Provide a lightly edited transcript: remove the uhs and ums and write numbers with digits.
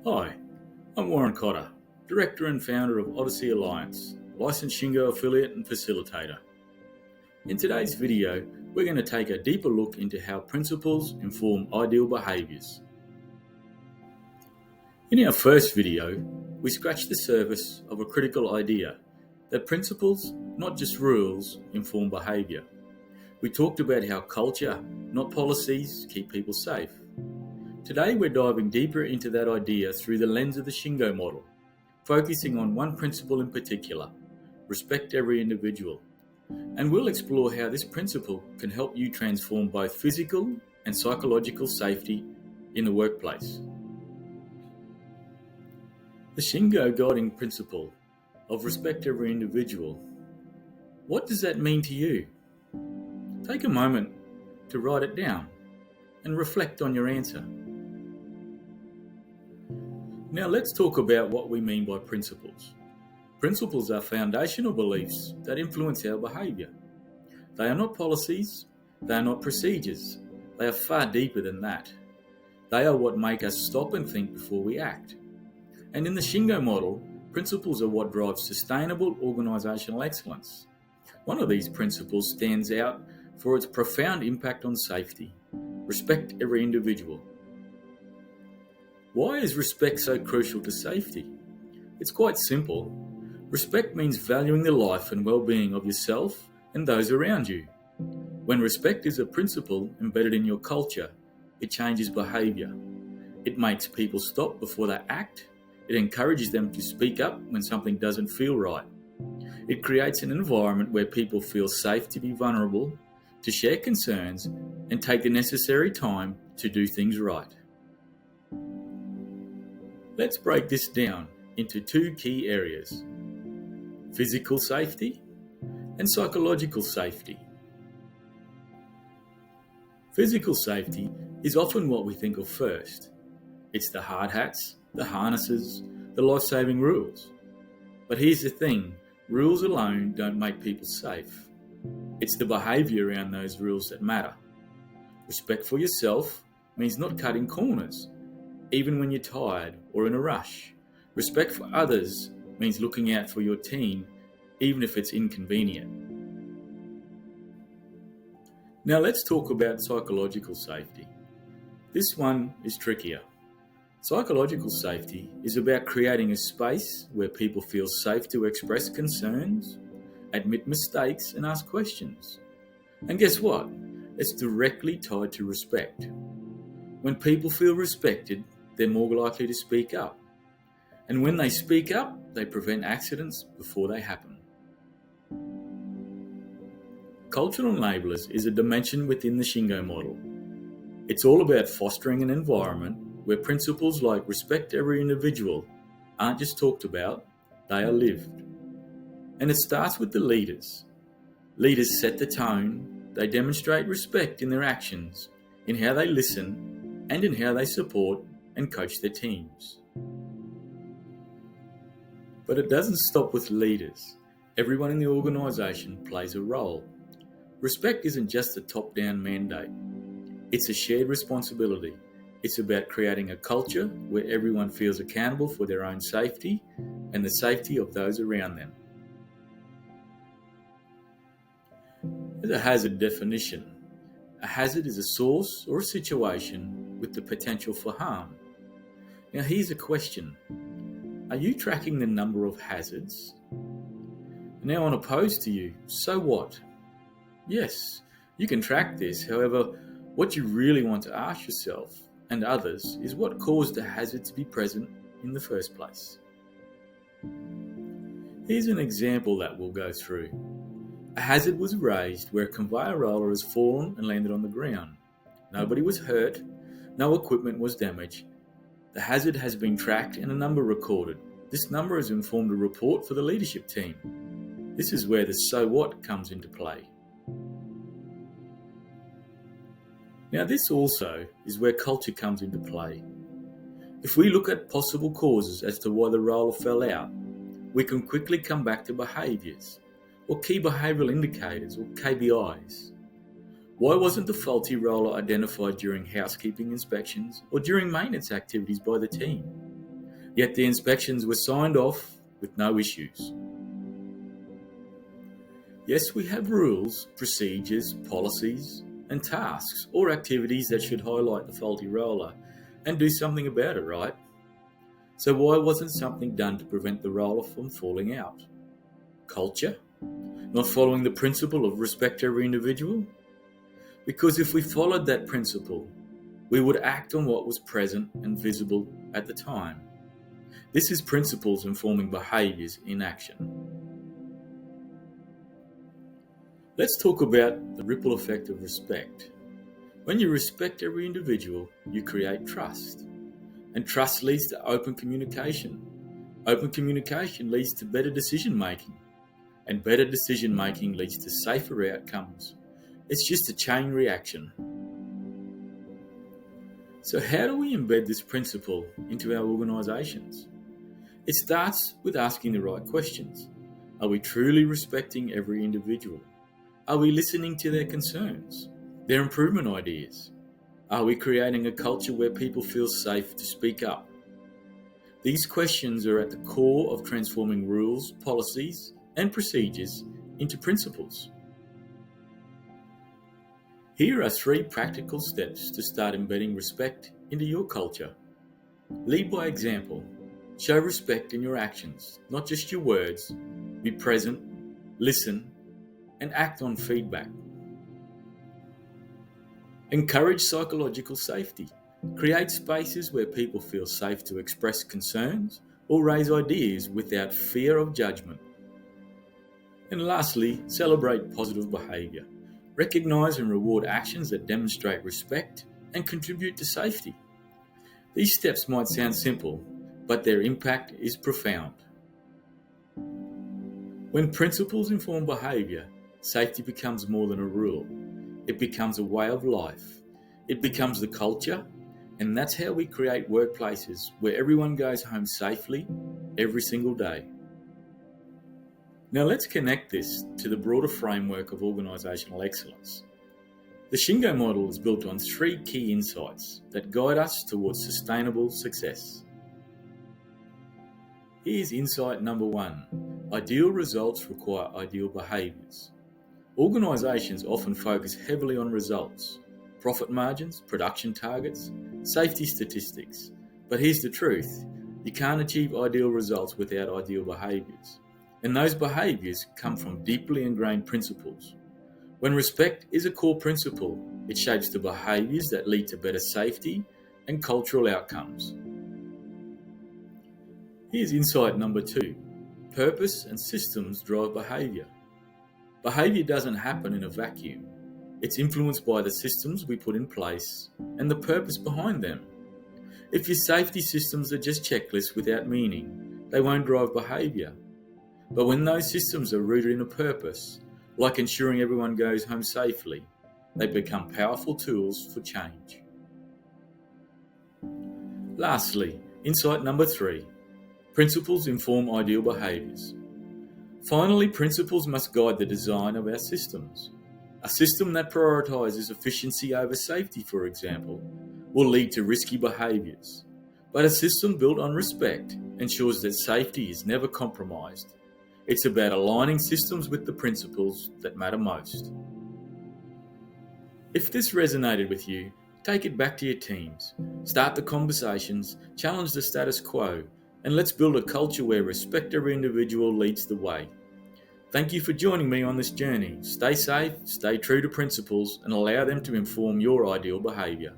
Hi, I'm Warren Cotter, Director and Founder of Odyssey Alliance, licensed Shingo affiliate and facilitator. In today's video, we're going to take a deeper look into how principles inform ideal behaviours. In our first video, we scratched the surface of a critical idea that principles, not just rules, inform behaviour. We talked about how culture, not policies, keep people safe. Today we're diving deeper into that idea through the lens of the Shingo model, focusing on one principle in particular: respect every individual. And we'll explore how this principle can help you transform both physical and psychological safety in the workplace. The Shingo guiding principle of respect every individual. What does that mean to you? Take a moment to write it down and reflect on your answer. Now let's talk about what we mean by principles. Principles are foundational beliefs that influence our behaviour. They are not policies, they are not procedures, they are far deeper than that. They are what make us stop and think before we act. And in the Shingo model, principles are what drive sustainable organisational excellence. One of these principles stands out for its profound impact on safety. Respect every individual. Why is respect so crucial to safety? It's quite simple. Respect means valuing the life and well-being of yourself and those around you. When respect is a principle embedded in your culture, it changes behaviour. It makes people stop before they act. It encourages them to speak up when something doesn't feel right. It creates an environment where people feel safe to be vulnerable, to share concerns, and take the necessary time to do things right. Let's break this down into two key areas: physical safety and psychological safety. Physical safety is often what we think of first. It's the hard hats, the harnesses, the life-saving rules. But here's the thing, rules alone don't make people safe. It's the behaviour around those rules that matter. Respect for yourself means not cutting corners, even when you're tired or in a rush. Respect for others means looking out for your team, even if it's inconvenient. Now let's talk about psychological safety. This one is trickier. Psychological safety is about creating a space where people feel safe to express concerns, admit mistakes, and ask questions. And guess what? It's directly tied to respect. When people feel respected, they're more likely to speak up. And when they speak up, they prevent accidents before they happen. Cultural enablers is a dimension within the Shingo model. It's all about fostering an environment where principles like respect every individual aren't just talked about, they are lived. And it starts with the leaders. Leaders set the tone, they demonstrate respect in their actions, in how they listen, and in how they support and coach their teams. But it doesn't stop with leaders. Everyone in the organisation plays a role. Respect isn't just a top-down mandate. It's a shared responsibility. It's about creating a culture where everyone feels accountable for their own safety and the safety of those around them. As a hazard definition, a hazard is a source or a situation with the potential for harm. Now here's a question. Are you tracking the number of hazards? Now I want to pose to you, so what? Yes, you can track this. However, what you really want to ask yourself and others is what caused the hazard to be present in the first place. Here's an example that we'll go through. A hazard was raised where a conveyor roller has fallen and landed on the ground. Nobody was hurt, no equipment was damaged. The hazard has been tracked and a number recorded. This number has informed a report for the leadership team. This is where the so what comes into play. Now this also is where culture comes into play. If we look at possible causes as to why the roller fell out, we can quickly come back to behaviours, or key behavioural indicators, or KPIs. Why wasn't the faulty roller identified during housekeeping inspections or during maintenance activities by the team? Yet the inspections were signed off with no issues. Yes, we have rules, procedures, policies, and tasks or activities that should highlight the faulty roller and do something about it, right? So why wasn't something done to prevent the roller from falling out? Culture? Not following the principle of respect every individual? Because if we followed that principle, we would act on what was present and visible at the time. This is principles informing behaviours in action. Let's talk about the ripple effect of respect. When you respect every individual, you create trust. And trust leads to open communication. Open communication leads to better decision making. And better decision making leads to safer outcomes. It's just a chain reaction. So how do we embed this principle into our organisations? It starts with asking the right questions. Are we truly respecting every individual? Are we listening to their concerns, their improvement ideas? Are we creating a culture where people feel safe to speak up? These questions are at the core of transforming rules, policies, and procedures into principles. Here are 3 practical steps to start embedding respect into your culture. Lead by example. Show respect in your actions, not just your words. Be present, listen, and act on feedback. Encourage psychological safety. Create spaces where people feel safe to express concerns or raise ideas without fear of judgment. And lastly, celebrate positive behaviour. Recognise and reward actions that demonstrate respect and contribute to safety. These steps might sound simple, but their impact is profound. When principles inform behaviour, safety becomes more than a rule. It becomes a way of life. It becomes the culture, and that's how we create workplaces where everyone goes home safely every single day. Now let's connect this to the broader framework of organisational excellence. The Shingo model is built on 3 key insights that guide us towards sustainable success. Here's insight number 1. Ideal results require ideal behaviours. Organisations often focus heavily on results, profit margins, production targets, safety statistics. But here's the truth, you can't achieve ideal results without ideal behaviours. And those behaviours come from deeply ingrained principles. When respect is a core principle, it shapes the behaviours that lead to better safety and cultural outcomes. Here's insight number 2. Purpose and systems drive behaviour. Behaviour doesn't happen in a vacuum. It's influenced by the systems we put in place and the purpose behind them. If your safety systems are just checklists without meaning, they won't drive behaviour. But when those systems are rooted in a purpose, like ensuring everyone goes home safely, they become powerful tools for change. Lastly, insight number 3. Principles inform ideal behaviours. Finally, principles must guide the design of our systems. A system that prioritises efficiency over safety, for example, will lead to risky behaviours. But a system built on respect ensures that safety is never compromised. It's about aligning systems with the principles that matter most. If this resonated with you, take it back to your teams. Start the conversations, challenge the status quo, and let's build a culture where respect every individual leads the way. Thank you for joining me on this journey. Stay safe, stay true to principles, and allow them to inform your ideal behaviour.